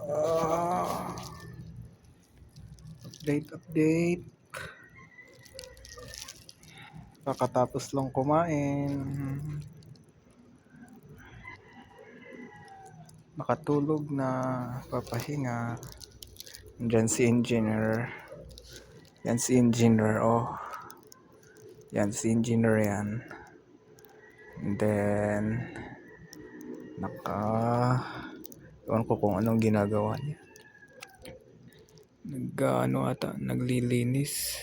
Ah, update. Kakatapos lang kumain. Makatulog na, papahinga. Diyan si engineer. Yan si engineer, oh. Yan si engineer yan. And then, ewan ko kung anong ginagawa niya. Naglilinis.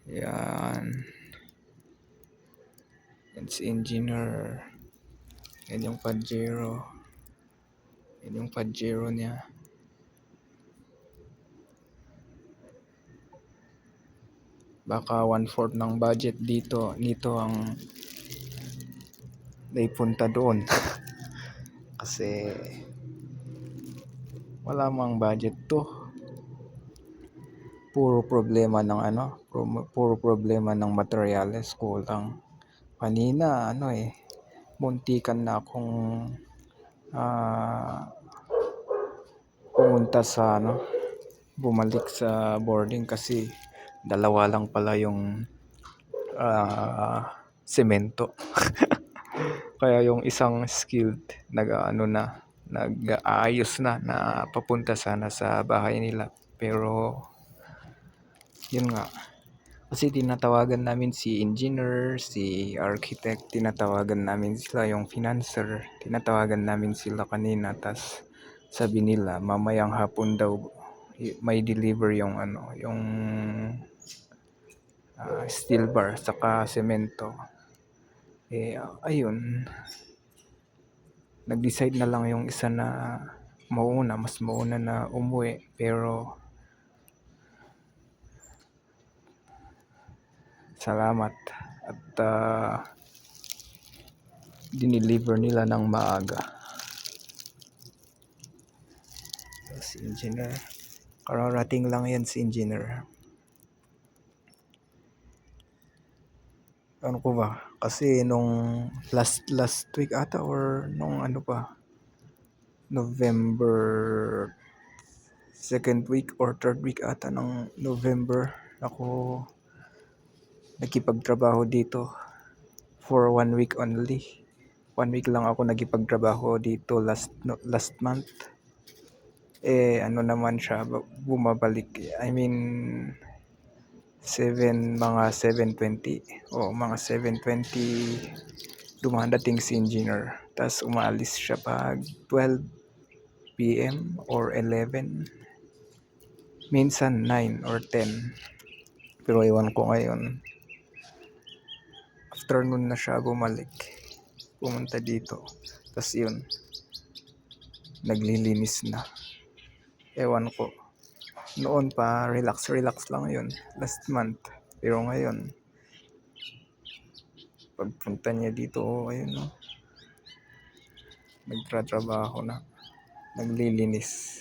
Yan. Yan si engineer. Yan yung Pajero. Yan yung Pajero niya. Baka 1/4 ng budget nito ang naipunta doon. Kasi wala mang budget to. Puro problema ng materyales, kulang. Kanina muntikan na akong pumunta sa bumalik sa boarding kasi dalawa lang pala yung semento. Kaya yung isang skilled nag-aayos na papunta sana sa bahay nila. Pero yun nga, kasi tinatawagan namin si engineer, si architect, tinatawagan namin sila, yung financer, tinatawagan namin sila kanina. Tas sabi nila mamayang hapon daw may deliver yung steel bar saka semento. Ayun, nag-decide na lang yung isa na mas mauna na umuwi. Pero salamat at dineliver nila ng maaga. Si engineer, kararating lang yan si engineer. Ano ko ba? Kasi nung last week ata or nung November second week or third week ata ng November ako nakipagtrabaho dito for 1 week only. 1 week lang ako nakipagtrabaho dito last month. Naman siya bumabalik. I mean mga 7:20 dumadating si engineer, tas umaalis siya pag 12 PM or 11, minsan 9 or 10. Pero ewan ko ngayon, afternoon na siya pumunta dito. Tas yun, naglilinis na. Ewan ko, noon pa relax lang yun last month. Pero ngayon pagpunta niya dito, ayun nagtratrabaho na, naglilinis.